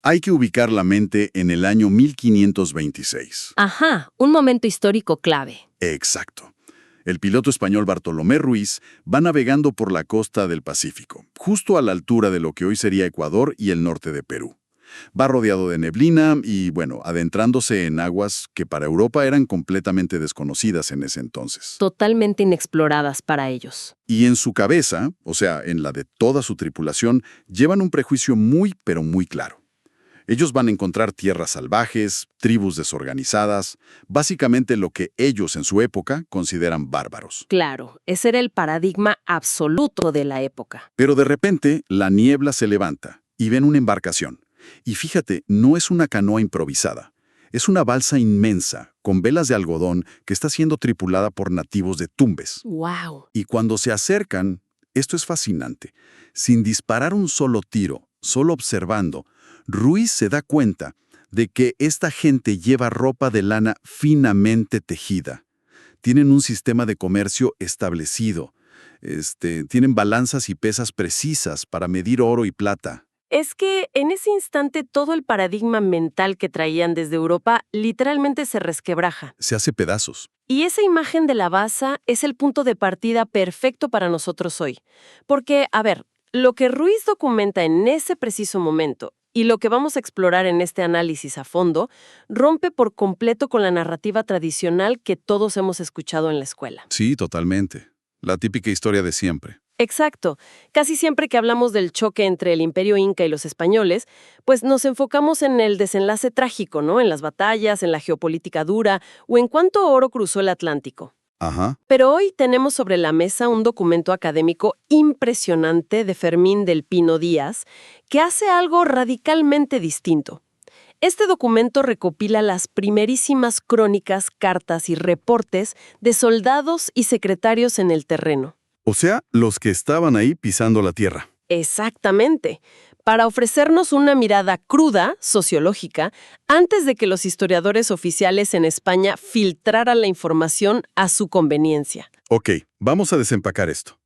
Hay que ubicar la mente en el año 1526. Ajá, un momento histórico clave. Exacto. El piloto español Bartolomé Ruiz va navegando por la costa del Pacífico, justo a la altura de lo que hoy sería Ecuador y el norte de Perú. Va rodeado de neblina y, bueno, adentrándose en aguas que para Europa eran completamente desconocidas en ese entonces. Totalmente inexploradas para ellos. Y en su cabeza, o sea, en la de toda su tripulación, llevan un prejuicio muy, pero muy claro. Ellos van a encontrar tierras salvajes, tribus desorganizadas, básicamente lo que ellos en su época consideran bárbaros. Claro, ese era el paradigma absoluto de la época. Pero de repente, la niebla se levanta y ven una embarcación. Y fíjate, no es una canoa improvisada. Es una balsa inmensa, con velas de algodón, que está siendo tripulada por nativos de Tumbes. ¡Wow! Y cuando se acercan, esto es fascinante. Sin disparar un solo tiro, solo observando, Ruiz se da cuenta de que esta gente lleva ropa de lana finamente tejida. Tienen un sistema de comercio establecido. Tienen balanzas y pesas precisas para medir oro y plata. Es que en ese instante todo el paradigma mental que traían desde Europa literalmente se resquebraja. Se hace pedazos. Y esa imagen de la baza es el punto de partida perfecto para nosotros hoy. Porque, a ver, lo que Ruiz documenta en ese preciso momento y lo que vamos a explorar en este análisis a fondo rompe por completo con la narrativa tradicional que todos hemos escuchado en la escuela. Sí, totalmente. La típica historia de siempre. Exacto. Casi siempre que hablamos del choque entre el Imperio Inca y los españoles, pues nos enfocamos en el desenlace trágico, ¿no? En las batallas, en la geopolítica dura o en cuánto oro cruzó el Atlántico. Ajá. Pero hoy tenemos sobre la mesa un documento académico impresionante de Fermín del Pino Díaz que hace algo radicalmente distinto. Este documento recopila las primerísimas crónicas, cartas y reportes de soldados y secretarios en el terreno. O sea, los que estaban ahí pisando la tierra. Exactamente, para ofrecernos una mirada cruda, sociológica, antes de que los historiadores oficiales en España filtraran la información a su conveniencia. Ok, vamos a desempacar esto.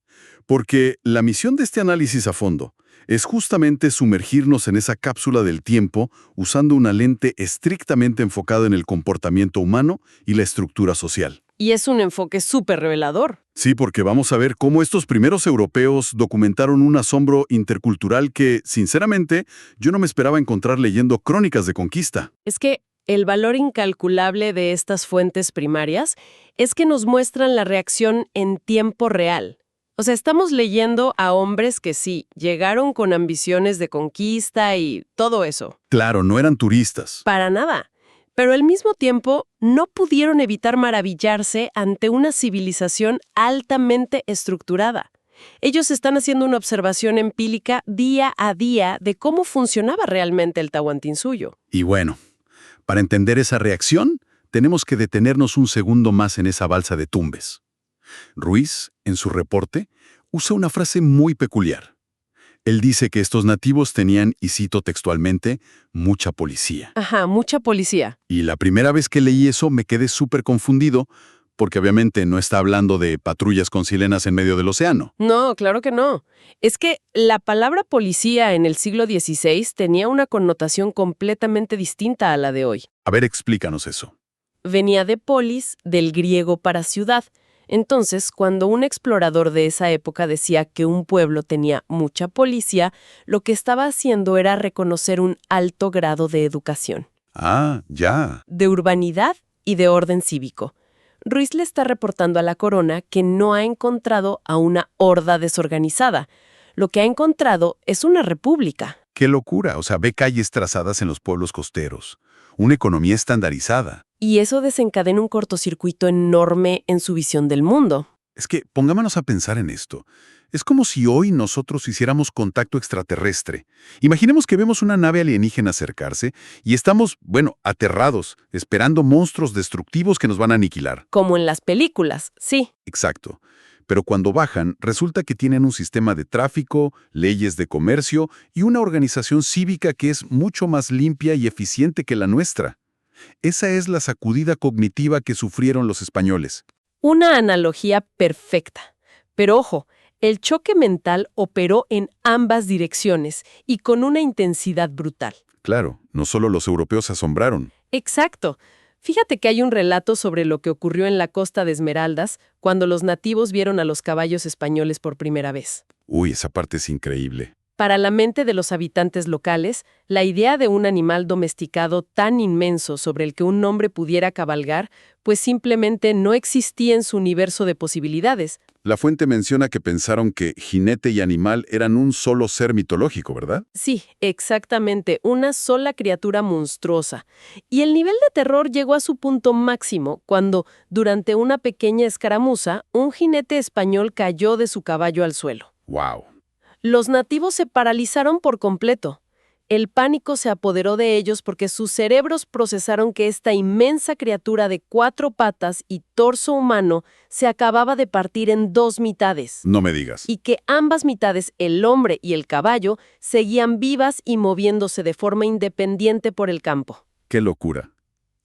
Porque la misión de este análisis a fondo es justamente sumergirnos en esa cápsula del tiempo usando una lente estrictamente enfocada en el comportamiento humano y la estructura social. Y es un enfoque súper revelador. Sí, porque vamos a ver cómo estos primeros europeos documentaron un asombro intercultural que, sinceramente, yo no me esperaba encontrar leyendo crónicas de conquista. Es que el valor incalculable de estas fuentes primarias es que nos muestran la reacción en tiempo real. O sea, estamos leyendo a hombres que sí, llegaron con ambiciones de conquista y todo eso. Claro, no eran turistas. Para nada. Pero al mismo tiempo, no pudieron evitar maravillarse ante una civilización altamente estructurada. Ellos están haciendo una observación empírica día a día de cómo funcionaba realmente el Tahuantinsuyo. Y bueno, para entender esa reacción, tenemos que detenernos un segundo más en esa balsa de Tumbes. Ruiz, en su reporte, usa una frase muy peculiar. Él dice que estos nativos tenían, y cito textualmente, mucha policía. Ajá, mucha policía. Y la primera vez que leí eso me quedé súper confundido, porque obviamente no está hablando de patrullas con sirenas en medio del océano. No, claro que no. Es que la palabra policía en el siglo XVI tenía una connotación completamente distinta a la de hoy. A ver, explícanos eso. Venía de polis, del griego para ciudad. Entonces, cuando un explorador de esa época decía que un pueblo tenía mucha policía, lo que estaba haciendo era reconocer un alto grado de educación, Ah, ya. de urbanidad y de orden cívico. Ruiz le está reportando a la corona que no ha encontrado a una horda desorganizada. Lo que ha encontrado es una república. ¡Qué locura! O sea, ve calles trazadas en los pueblos costeros. Una economía estandarizada. Y eso desencadena un cortocircuito enorme en su visión del mundo. Es que pongámonos a pensar en esto. Es como si hoy nosotros hiciéramos contacto extraterrestre. Imaginemos que vemos una nave alienígena acercarse y estamos, bueno, aterrados, esperando monstruos destructivos que nos van a aniquilar. Como en las películas, sí. Exacto. Pero cuando bajan, resulta que tienen un sistema de tráfico, leyes de comercio y una organización cívica que es mucho más limpia y eficiente que la nuestra. Esa es la sacudida cognitiva que sufrieron los españoles. Una analogía perfecta. Pero ojo, el choque mental operó en ambas direcciones y con una intensidad brutal. Claro, no solo los europeos se asombraron. Exacto. Fíjate que hay un relato sobre lo que ocurrió en la costa de Esmeraldas cuando los nativos vieron a los caballos españoles por primera vez. Uy, esa parte es increíble. Para la mente de los habitantes locales, la idea de un animal domesticado tan inmenso sobre el que un hombre pudiera cabalgar, pues simplemente no existía en su universo de posibilidades. La fuente menciona que pensaron que jinete y animal eran un solo ser mitológico, ¿verdad? Sí, exactamente, una sola criatura monstruosa. Y el nivel de terror llegó a su punto máximo cuando, durante una pequeña escaramuza, un jinete español cayó de su caballo al suelo. ¡Wow! Los nativos se paralizaron por completo. El pánico se apoderó de ellos porque sus cerebros procesaron que esta inmensa criatura de 4 patas y torso humano se acababa de partir en 2 mitades. No me digas. Y que ambas mitades, el hombre y el caballo, seguían vivas y moviéndose de forma independiente por el campo. ¡Qué locura!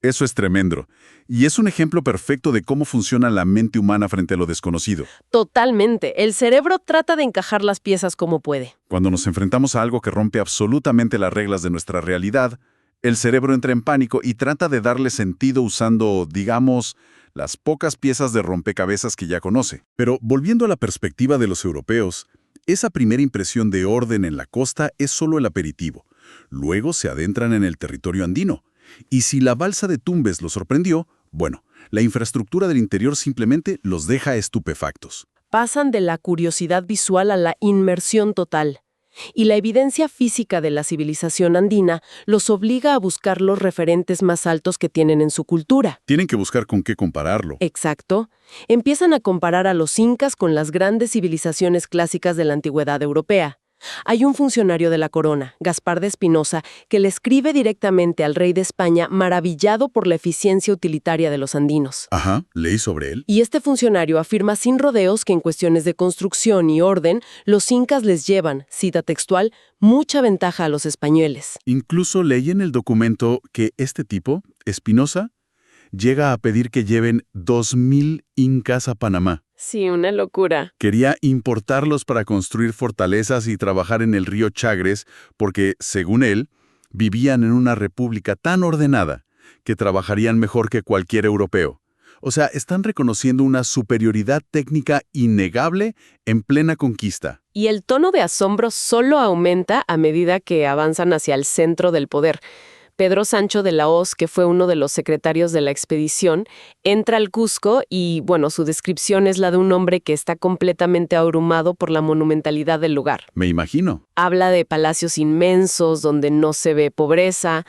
Eso es tremendo. Y es un ejemplo perfecto de cómo funciona la mente humana frente a lo desconocido. Totalmente. El cerebro trata de encajar las piezas como puede. Cuando nos enfrentamos a algo que rompe absolutamente las reglas de nuestra realidad, el cerebro entra en pánico y trata de darle sentido usando, digamos, las pocas piezas de rompecabezas que ya conoce. Pero volviendo a la perspectiva de los europeos, esa primera impresión de orden en la costa es solo el aperitivo. Luego se adentran en el territorio andino. Y si la balsa de Tumbes los sorprendió, bueno, la infraestructura del interior simplemente los deja estupefactos. Pasan de la curiosidad visual a la inmersión total. Y la evidencia física de la civilización andina los obliga a buscar los referentes más altos que tienen en su cultura. Tienen que buscar con qué compararlo. Exacto. Empiezan a comparar a los incas con las grandes civilizaciones clásicas de la antigüedad europea. Hay un funcionario de la corona, Gaspar de Espinosa, que le escribe directamente al rey de España maravillado por la eficiencia utilitaria de los andinos. Ajá, leí sobre él. Y este funcionario afirma sin rodeos que en cuestiones de construcción y orden, los incas les llevan, cita textual, mucha ventaja a los españoles. Incluso leí en el documento que este tipo, Espinosa, llega a pedir que lleven 2,000 incas a Panamá. Sí, una locura. Quería importarlos para construir fortalezas y trabajar en el río Chagres porque, según él, vivían en una república tan ordenada que trabajarían mejor que cualquier europeo. O sea, están reconociendo una superioridad técnica innegable en plena conquista. Y el tono de asombro solo aumenta a medida que avanzan hacia el centro del poder. Pedro Sancho de la Hoz, que fue uno de los secretarios de la expedición, entra al Cusco y, bueno, su descripción es la de un hombre que está completamente abrumado por la monumentalidad del lugar. Me imagino. Habla de palacios inmensos donde no se ve pobreza,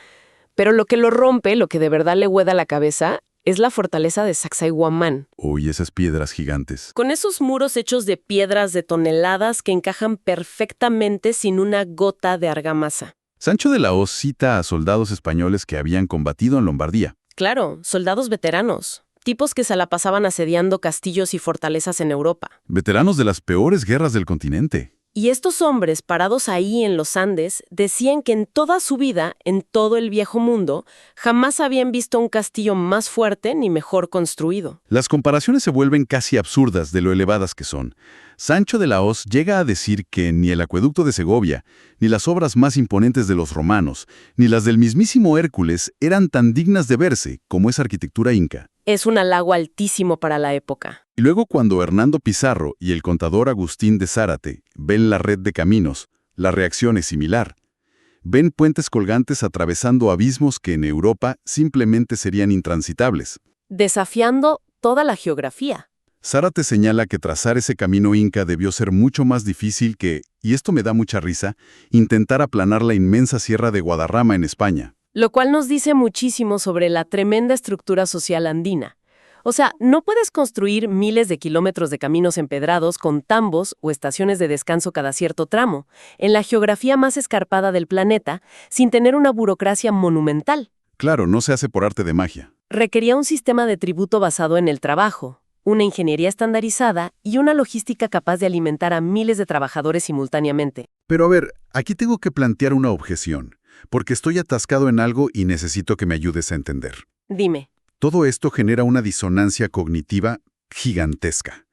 pero lo que lo rompe, lo que de verdad le hueda la cabeza, es la fortaleza de Sacsayhuamán. Uy, esas piedras gigantes. Con esos muros hechos de piedras de toneladas que encajan perfectamente sin una gota de argamasa. Sancho de la Hoz cita a soldados españoles que habían combatido en Lombardía. Claro, soldados veteranos, tipos que se la pasaban asediando castillos y fortalezas en Europa. Veteranos de las peores guerras del continente. Y estos hombres, parados ahí en los Andes, decían que en toda su vida, en todo el viejo mundo, jamás habían visto un castillo más fuerte ni mejor construido. Las comparaciones se vuelven casi absurdas de lo elevadas que son. Sancho de la Hoz llega a decir que ni el acueducto de Segovia, ni las obras más imponentes de los romanos, ni las del mismísimo Hércules eran tan dignas de verse como esa arquitectura inca. Es un halago altísimo para la época. Y luego cuando Hernando Pizarro y el contador Agustín de Zárate ven la red de caminos, la reacción es similar. Ven puentes colgantes atravesando abismos que en Europa simplemente serían intransitables. Desafiando toda la geografía. Zárate señala que trazar ese camino inca debió ser mucho más difícil que, y esto me da mucha risa, intentar aplanar la inmensa sierra de Guadarrama en España. Lo cual nos dice muchísimo sobre la tremenda estructura social andina. O sea, no puedes construir miles de kilómetros de caminos empedrados con tambos o estaciones de descanso cada cierto tramo, en la geografía más escarpada del planeta, sin tener una burocracia monumental. Claro, no se hace por arte de magia. Requería un sistema de tributo basado en el trabajo, una ingeniería estandarizada y una logística capaz de alimentar a miles de trabajadores simultáneamente. Pero a ver, aquí tengo que plantear una objeción, porque estoy atascado en algo y necesito que me ayudes a entender. Dime. Todo esto genera una disonancia cognitiva gigantesca.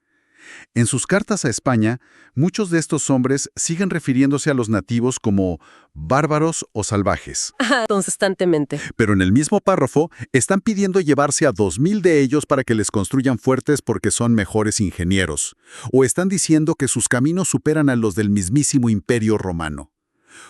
En sus cartas a España, muchos de estos hombres siguen refiriéndose a los nativos como bárbaros o salvajes. Constantemente. Pero en el mismo párrafo están pidiendo llevarse a 2.000 de ellos para que les construyan fuertes porque son mejores ingenieros. O están diciendo que sus caminos superan a los del mismísimo Imperio Romano.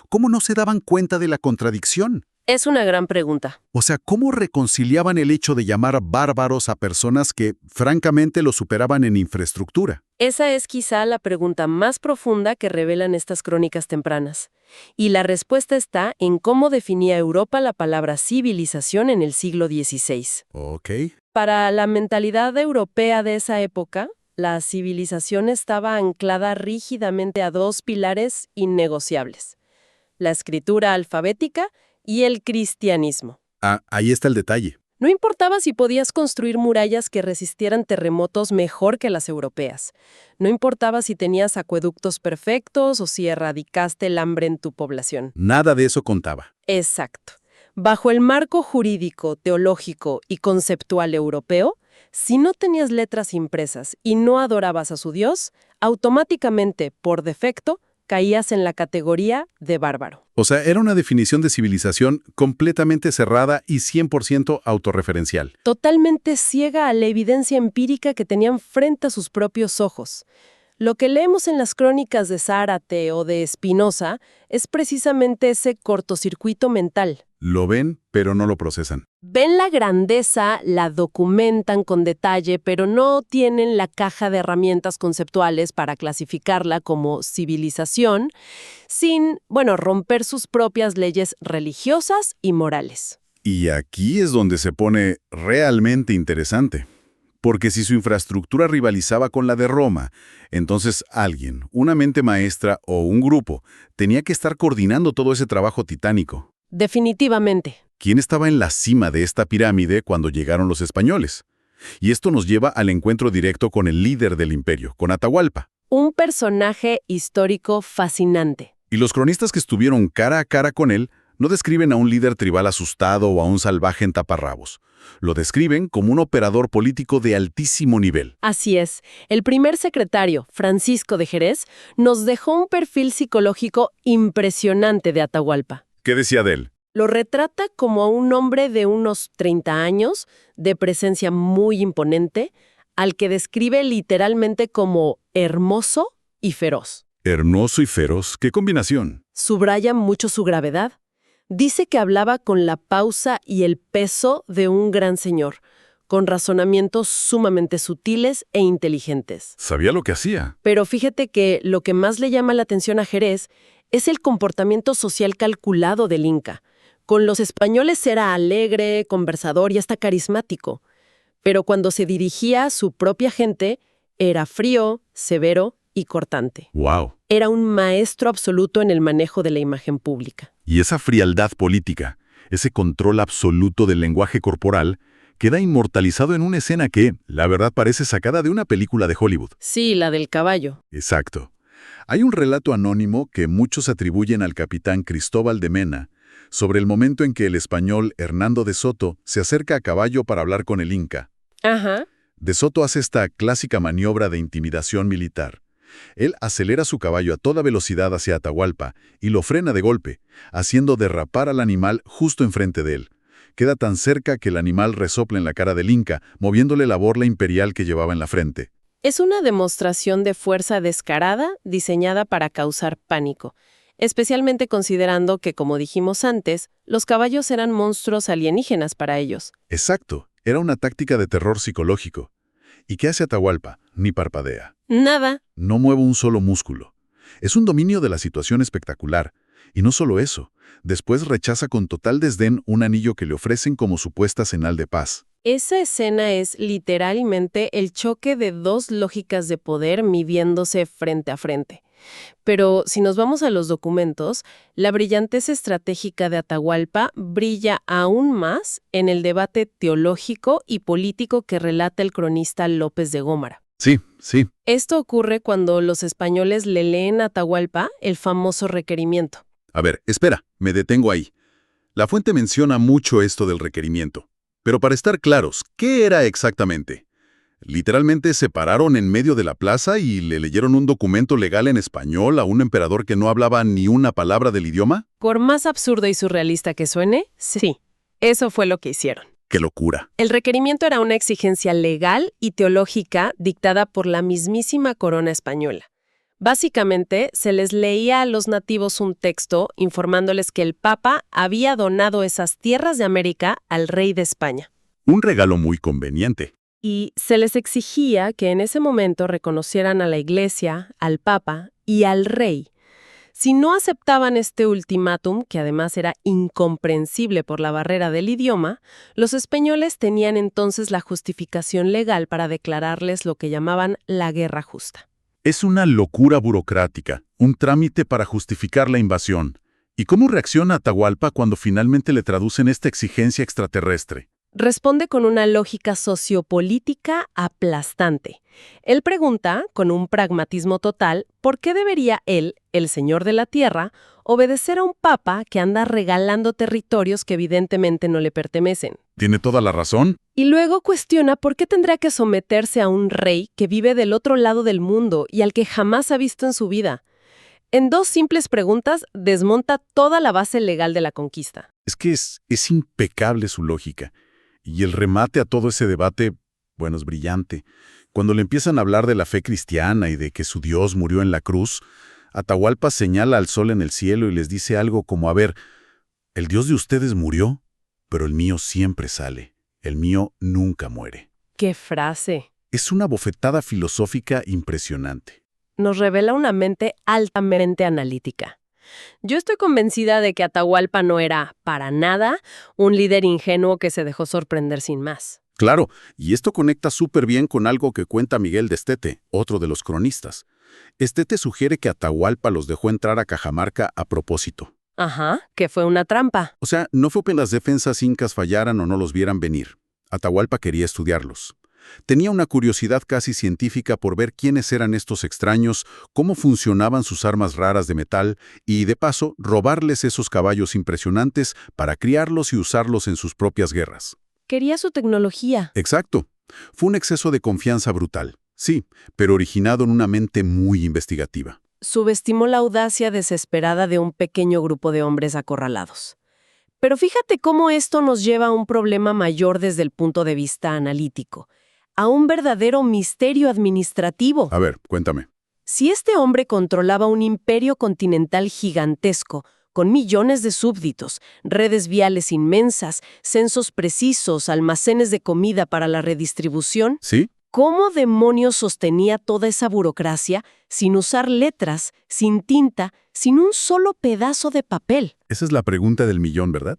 ¿Cómo no se daban cuenta de la contradicción? Es una gran pregunta. O sea, ¿cómo reconciliaban el hecho de llamar bárbaros a personas que, francamente, lo superaban en infraestructura? Esa es quizá la pregunta más profunda que revelan estas crónicas tempranas. Y la respuesta está en cómo definía Europa la palabra civilización en el siglo XVI. Ok. Para la mentalidad europea de esa época, la civilización estaba anclada rígidamente a dos pilares innegociables: la escritura alfabética y el cristianismo. Ah, ahí está el detalle. No importaba si podías construir murallas que resistieran terremotos mejor que las europeas. No importaba si tenías acueductos perfectos o si erradicaste el hambre en tu población. Nada de eso contaba. Exacto. Bajo el marco jurídico, teológico y conceptual europeo, si no tenías letras impresas y no adorabas a su Dios, automáticamente, por defecto, caías en la categoría de bárbaro. O sea, era una definición de civilización completamente cerrada y 100% autorreferencial. Totalmente ciega a la evidencia empírica que tenían frente a sus propios ojos. Lo que leemos en las crónicas de Zárate o de Spinoza es precisamente ese cortocircuito mental. Lo ven, pero no lo procesan. Ven la grandeza, la documentan con detalle, pero no tienen la caja de herramientas conceptuales para clasificarla como civilización, sin, romper sus propias leyes religiosas y morales. Y aquí es donde se pone realmente interesante. Porque si su infraestructura rivalizaba con la de Roma, entonces alguien, una mente maestra o un grupo, tenía que estar coordinando todo ese trabajo titánico. Definitivamente. ¿Quién estaba en la cima de esta pirámide cuando llegaron los españoles? Y esto nos lleva al encuentro directo con el líder del imperio, con Atahualpa. Un personaje histórico fascinante. Y los cronistas que estuvieron cara a cara con él no describen a un líder tribal asustado o a un salvaje en taparrabos. Lo describen como un operador político de altísimo nivel. Así es. El primer secretario, Francisco de Jerez, nos dejó un perfil psicológico impresionante de Atahualpa. ¿Qué decía de él? Lo retrata como a un hombre de unos 30 años, de presencia muy imponente, al que describe literalmente como hermoso y feroz. Hermoso y feroz, ¿qué combinación? Subraya mucho su gravedad. Dice que hablaba con la pausa y el peso de un gran señor, con razonamientos sumamente sutiles e inteligentes. Sabía lo que hacía. Pero fíjate que lo que más le llama la atención a Jerez es el comportamiento social calculado del Inca. Con los españoles era alegre, conversador y hasta carismático. Pero cuando se dirigía a su propia gente, era frío, severo y cortante. ¡Wow! Era un maestro absoluto en el manejo de la imagen pública. Y esa frialdad política, ese control absoluto del lenguaje corporal, queda inmortalizado en una escena que, la verdad, parece sacada de una película de Hollywood. Sí, la del caballo. Exacto. Hay un relato anónimo que muchos atribuyen al capitán Cristóbal de Mena sobre el momento en que el español Hernando de Soto se acerca a caballo para hablar con el Inca. Ajá. De Soto hace esta clásica maniobra de intimidación militar. Él acelera su caballo a toda velocidad hacia Atahualpa y lo frena de golpe, haciendo derrapar al animal justo enfrente de él. Queda tan cerca que el animal resopla en la cara del Inca, moviéndole la borla imperial que llevaba en la frente. Es una demostración de fuerza descarada diseñada para causar pánico, especialmente considerando que, como dijimos antes, los caballos eran monstruos alienígenas para ellos. Exacto, era una táctica de terror psicológico. ¿Y qué hace Atahualpa? Ni parpadea. Nada. No mueve un solo músculo. Es un dominio de la situación espectacular. Y no solo eso, después rechaza con total desdén un anillo que le ofrecen como supuesta señal de paz. Esa escena es literalmente el choque de dos lógicas de poder midiéndose frente a frente. Pero si nos vamos a los documentos, la brillantez estratégica de Atahualpa brilla aún más en el debate teológico y político que relata el cronista López de Gómara. Sí. Esto ocurre cuando los españoles le leen a Atahualpa el famoso requerimiento. A ver, espera, me detengo ahí. La fuente menciona mucho esto del requerimiento. Pero para estar claros, ¿qué era exactamente? Literalmente se pararon en medio de la plaza y le leyeron un documento legal en español a un emperador que no hablaba ni una palabra del idioma. Por más absurdo y surrealista que suene, sí, eso fue lo que hicieron. ¡Qué locura! El requerimiento era una exigencia legal y teológica dictada por la mismísima corona española. Básicamente, se les leía a los nativos un texto informándoles que el Papa había donado esas tierras de América al rey de España. Un regalo muy conveniente. Y se les exigía que en ese momento reconocieran a la Iglesia, al Papa y al rey. Si no aceptaban este ultimátum, que además era incomprensible por la barrera del idioma, los españoles tenían entonces la justificación legal para declararles lo que llamaban la guerra justa. Es una locura burocrática, un trámite para justificar la invasión. ¿Y cómo reacciona Atahualpa cuando finalmente le traducen esta exigencia extraterrestre? Responde con una lógica sociopolítica aplastante. Él pregunta, con un pragmatismo total, ¿por qué debería él, el señor de la tierra, obedecer a un papa que anda regalando territorios que evidentemente no le pertenecen? Tiene toda la razón. Y luego cuestiona por qué tendría que someterse a un rey que vive del otro lado del mundo y al que jamás ha visto en su vida. En dos simples preguntas desmonta toda la base legal de la conquista. Es que es impecable su lógica. Y el remate a todo ese debate, bueno, es brillante. Cuando le empiezan a hablar de la fe cristiana y de que su Dios murió en la cruz, Atahualpa señala al sol en el cielo y les dice algo como, a ver, el Dios de ustedes murió, pero el mío siempre sale. El mío nunca muere. ¡Qué frase! Es una bofetada filosófica impresionante. Nos revela una mente altamente analítica. Yo estoy convencida de que Atahualpa no era, para nada, un líder ingenuo que se dejó sorprender sin más. Claro, y esto conecta súper bien con algo que cuenta Miguel de Estete, otro de los cronistas. Estete sugiere que Atahualpa los dejó entrar a Cajamarca a propósito. Ajá, que fue una trampa. O sea, no fue que las defensas incas fallaran o no los vieran venir. Atahualpa quería estudiarlos. Tenía una curiosidad casi científica por ver quiénes eran estos extraños, cómo funcionaban sus armas raras de metal y, de paso, robarles esos caballos impresionantes para criarlos y usarlos en sus propias guerras. Quería su tecnología. Exacto. Fue un exceso de confianza brutal, sí, pero originado en una mente muy investigativa. Subestimó la audacia desesperada de un pequeño grupo de hombres acorralados. Pero fíjate cómo esto nos lleva a un problema mayor desde el punto de vista analítico, a un verdadero misterio administrativo. A ver, cuéntame. Si este hombre controlaba un imperio continental gigantesco, con millones de súbditos, redes viales inmensas, censos precisos, almacenes de comida para la redistribución, ¿Sí? ¿cómo demonios sostenía toda esa burocracia sin usar letras, sin tinta, sin un solo pedazo de papel? Esa es la pregunta del millón, ¿verdad?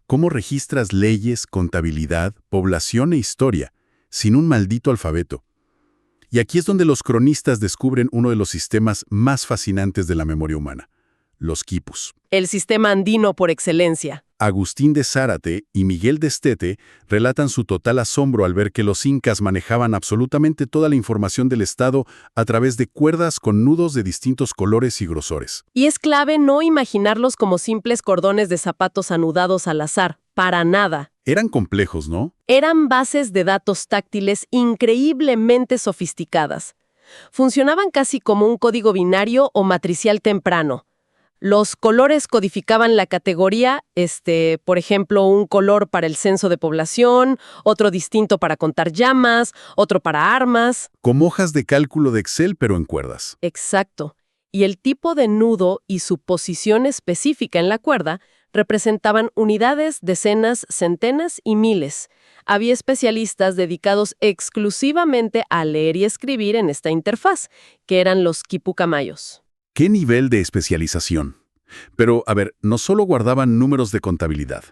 ¿Cómo registras leyes, contabilidad, población e historia sin un maldito alfabeto? Y aquí es donde los cronistas descubren uno de los sistemas más fascinantes de la memoria humana, los quipus. El sistema andino por excelencia. Agustín de Zárate y Miguel de Estete relatan su total asombro al ver que los incas manejaban absolutamente toda la información del Estado a través de cuerdas con nudos de distintos colores y grosores. Y es clave no imaginarlos como simples cordones de zapatos anudados al azar, para nada. Eran complejos, ¿no? Eran bases de datos táctiles increíblemente sofisticadas. Funcionaban casi como un código binario o matricial temprano. Los colores codificaban la categoría, por ejemplo, un color para el censo de población, otro distinto para contar llamas, otro para armas. Como hojas de cálculo de Excel, pero en cuerdas. Exacto. Y el tipo de nudo y su posición específica en la cuerda representaban unidades, decenas, centenas y miles. Había especialistas dedicados exclusivamente a leer y escribir en esta interfaz, que eran los quipucamayos. ¿Qué nivel de especialización? Pero, a ver, no solo guardaban números de contabilidad,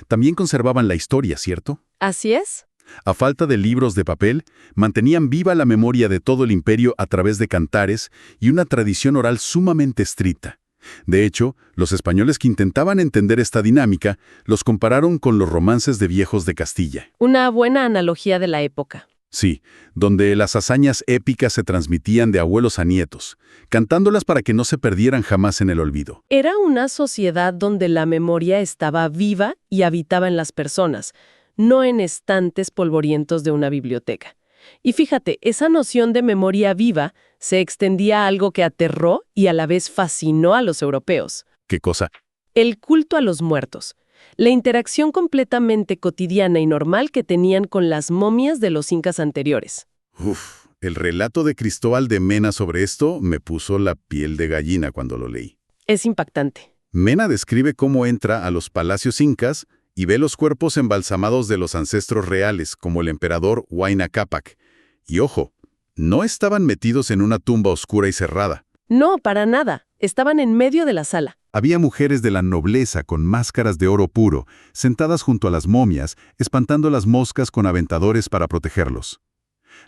también conservaban la historia, ¿cierto? Así es. A falta de libros de papel, mantenían viva la memoria de todo el imperio a través de cantares y una tradición oral sumamente estricta. De hecho, los españoles que intentaban entender esta dinámica los compararon con los romances de viejos de Castilla. Una buena analogía de la época. Sí, donde las hazañas épicas se transmitían de abuelos a nietos, cantándolas para que no se perdieran jamás en el olvido. Era una sociedad donde la memoria estaba viva y habitaba en las personas, no en estantes polvorientos de una biblioteca. Y fíjate, esa noción de memoria viva se extendía a algo que aterró y a la vez fascinó a los europeos. ¿Qué cosa? El culto a los muertos. La interacción completamente cotidiana y normal que tenían con las momias de los incas anteriores. Uf, el relato de Cristóbal de Mena sobre esto me puso la piel de gallina cuando lo leí. Es impactante. Mena describe cómo entra a los palacios incas y ve los cuerpos embalsamados de los ancestros reales, como el emperador Huayna Cápac. Y ojo, no estaban metidos en una tumba oscura y cerrada. No, para nada. Estaban en medio de la sala. Había mujeres de la nobleza con máscaras de oro puro, sentadas junto a las momias, espantando las moscas con aventadores para protegerlos.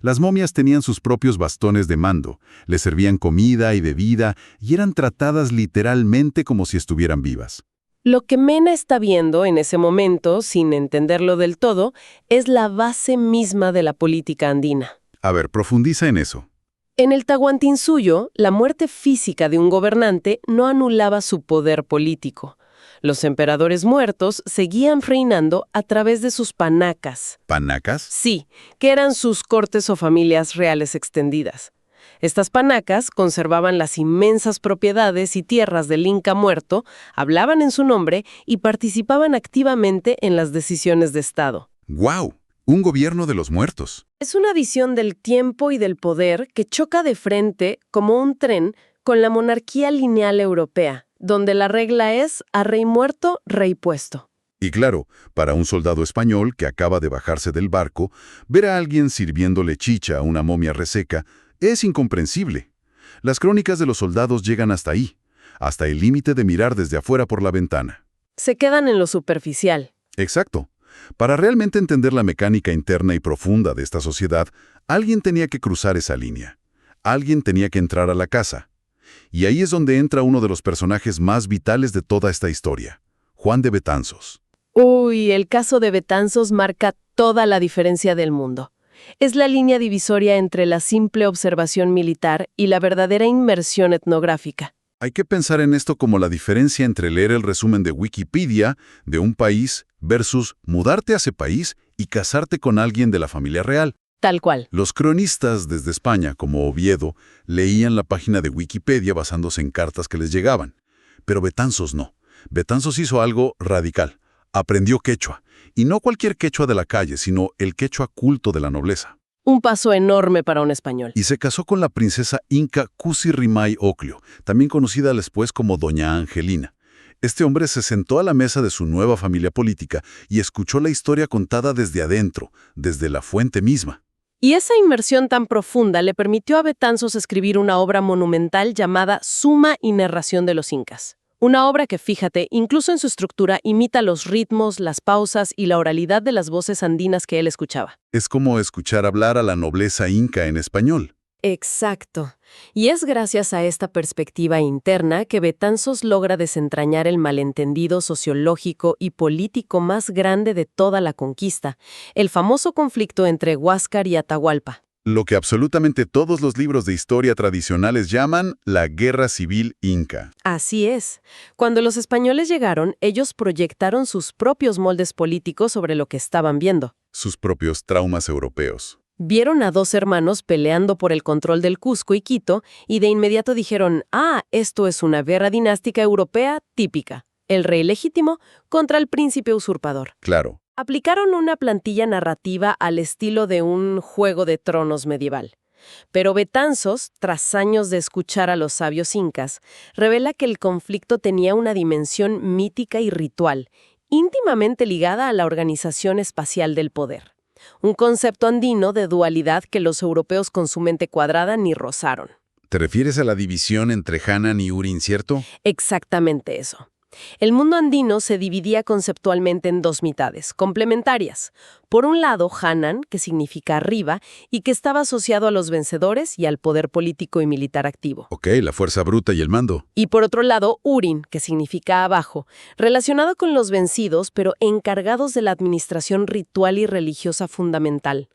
Las momias tenían sus propios bastones de mando, les servían comida y bebida y eran tratadas literalmente como si estuvieran vivas. Lo que Mena está viendo en ese momento, sin entenderlo del todo, es la base misma de la política andina. A ver, profundiza en eso. En el Tahuantinsuyo, la muerte física de un gobernante no anulaba su poder político. Los emperadores muertos seguían reinando a través de sus panacas. ¿Panacas? Sí, que eran sus cortes o familias reales extendidas. Estas panacas conservaban las inmensas propiedades y tierras del Inca muerto, hablaban en su nombre y participaban activamente en las decisiones de Estado. ¡Guau! Un gobierno de los muertos. Es una visión del tiempo y del poder que choca de frente, como un tren, con la monarquía lineal europea, donde la regla es a rey muerto, rey puesto. Y claro, para un soldado español que acaba de bajarse del barco, ver a alguien sirviéndole chicha a una momia reseca es incomprensible. Las crónicas de los soldados llegan hasta ahí, hasta el límite de mirar desde afuera por la ventana. Se quedan en lo superficial. Exacto. Para realmente entender la mecánica interna y profunda de esta sociedad, alguien tenía que cruzar esa línea. Alguien tenía que entrar a la casa. Y ahí es donde entra uno de los personajes más vitales de toda esta historia, Juan de Betanzos. Uy, el caso de Betanzos marca toda la diferencia del mundo. Es la línea divisoria entre la simple observación militar y la verdadera inmersión etnográfica. Hay que pensar en esto como la diferencia entre leer el resumen de Wikipedia de un país versus mudarte a ese país y casarte con alguien de la familia real. Tal cual. Los cronistas desde España, como Oviedo, leían la página de Wikipedia basándose en cartas que les llegaban. Pero Betanzos no. Betanzos hizo algo radical. Aprendió quechua. Y no cualquier quechua de la calle, sino el quechua culto de la nobleza. Un paso enorme para un español. Y se casó con la princesa inca Cusirimay Oclio, también conocida después como Doña Angelina. Este hombre se sentó a la mesa de su nueva familia política y escuchó la historia contada desde adentro, desde la fuente misma. Y esa inmersión tan profunda le permitió a Betanzos escribir una obra monumental llamada Suma y Narración de los Incas. Una obra que, fíjate, incluso en su estructura imita los ritmos, las pausas y la oralidad de las voces andinas que él escuchaba. Es como escuchar hablar a la nobleza inca en español. Exacto. Y es gracias a esta perspectiva interna que Betanzos logra desentrañar el malentendido sociológico y político más grande de toda la conquista, el famoso conflicto entre Huáscar y Atahualpa. Lo que absolutamente todos los libros de historia tradicionales llaman la Guerra Civil Inca. Así es. Cuando los españoles llegaron, ellos proyectaron sus propios moldes políticos sobre lo que estaban viendo. Sus propios traumas europeos. Vieron a dos hermanos peleando por el control del Cusco y Quito y de inmediato dijeron, esto es una guerra dinástica europea típica. El rey legítimo contra el príncipe usurpador. Claro. Aplicaron una plantilla narrativa al estilo de un Juego de Tronos medieval. Pero Betanzos, tras años de escuchar a los sabios incas, revela que el conflicto tenía una dimensión mítica y ritual, íntimamente ligada a la organización espacial del poder. Un concepto andino de dualidad que los europeos con su mente cuadrada ni rozaron. ¿Te refieres a la división entre Hanan y Urin, cierto? Exactamente eso. El mundo andino se dividía conceptualmente en dos mitades, complementarias. Por un lado, Hanan, que significa arriba, y que estaba asociado a los vencedores y al poder político y militar activo. Ok, la fuerza bruta y el mando. Y por otro lado, Urin, que significa abajo, relacionado con los vencidos, pero encargados de la administración ritual y religiosa fundamental.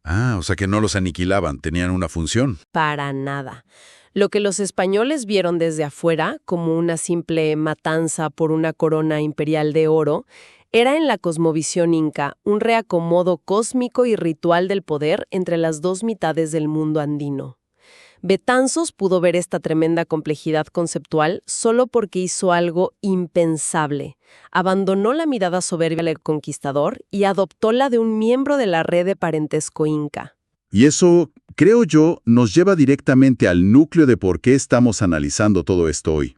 O sea que no los aniquilaban, tenían una función. Para nada. Lo que los españoles vieron desde afuera, como una simple matanza por una corona imperial de oro, Era en la cosmovisión inca un reacomodo cósmico y ritual del poder entre las dos mitades del mundo andino. Betanzos pudo ver esta tremenda complejidad conceptual solo porque hizo algo impensable. Abandonó la mirada soberbia del conquistador y adoptó la de un miembro de la red de parentesco inca. Y eso, creo yo, nos lleva directamente al núcleo de por qué estamos analizando todo esto hoy.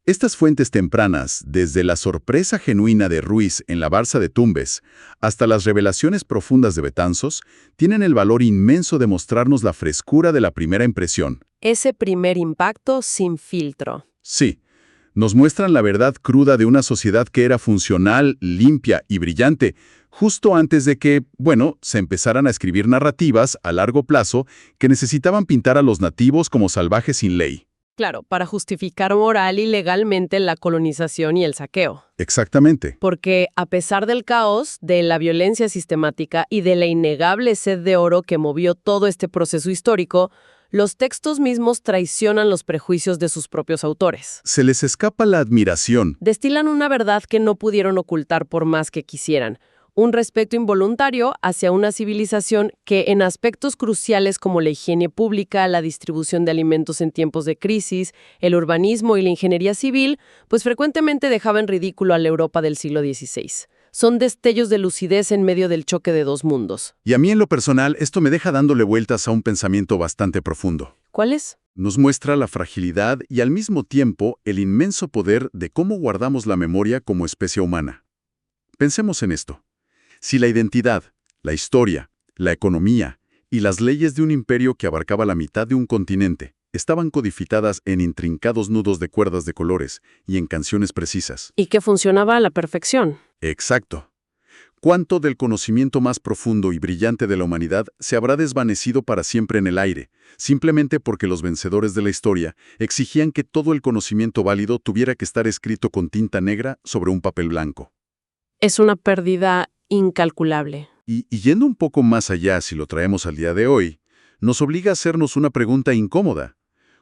Estas fuentes tempranas, desde la sorpresa genuina de Ruiz en la Barça de Tumbes hasta las revelaciones profundas de Betanzos, tienen el valor inmenso de mostrarnos la frescura de la primera impresión. Ese primer impacto sin filtro. Sí, nos muestran la verdad cruda de una sociedad que era funcional, limpia y brillante, justo antes de que, se empezaran a escribir narrativas a largo plazo que necesitaban pintar a los nativos como salvajes sin ley. Claro, para justificar moral y legalmente la colonización y el saqueo. Exactamente. Porque a pesar del caos, de la violencia sistemática y de la innegable sed de oro que movió todo este proceso histórico, los textos mismos traicionan los prejuicios de sus propios autores. Se les escapa la admiración. Destilan una verdad que no pudieron ocultar por más que quisieran. Un respeto involuntario hacia una civilización que en aspectos cruciales como la higiene pública, la distribución de alimentos en tiempos de crisis, el urbanismo y la ingeniería civil, pues frecuentemente dejaba en ridículo a la Europa del siglo XVI. Son destellos de lucidez en medio del choque de dos mundos. Y a mí en lo personal, esto me deja dándole vueltas a un pensamiento bastante profundo. ¿Cuál es? Nos muestra la fragilidad y al mismo tiempo el inmenso poder de cómo guardamos la memoria como especie humana. Pensemos en esto. Si la identidad, la historia, la economía y las leyes de un imperio que abarcaba la mitad de un continente estaban codificadas en intrincados nudos de cuerdas de colores y en canciones precisas. Y que funcionaba a la perfección. Exacto. ¿Cuánto del conocimiento más profundo y brillante de la humanidad se habrá desvanecido para siempre en el aire, simplemente porque los vencedores de la historia exigían que todo el conocimiento válido tuviera que estar escrito con tinta negra sobre un papel blanco? Es una pérdida incalculable. Y yendo un poco más allá, si lo traemos al día de hoy, nos obliga a hacernos una pregunta incómoda.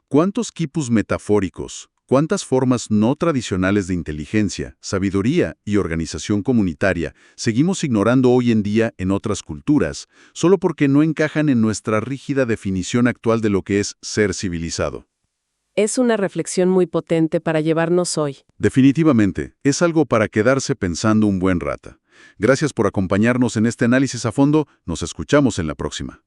¿Cuántos quipus metafóricos, cuántas formas no tradicionales de inteligencia, sabiduría y organización comunitaria seguimos ignorando hoy en día en otras culturas, solo porque no encajan en nuestra rígida definición actual de lo que es ser civilizado? Es una reflexión muy potente para llevarnos hoy. Definitivamente, es algo para quedarse pensando un buen rato. Gracias por acompañarnos en este análisis a fondo. Nos escuchamos en la próxima.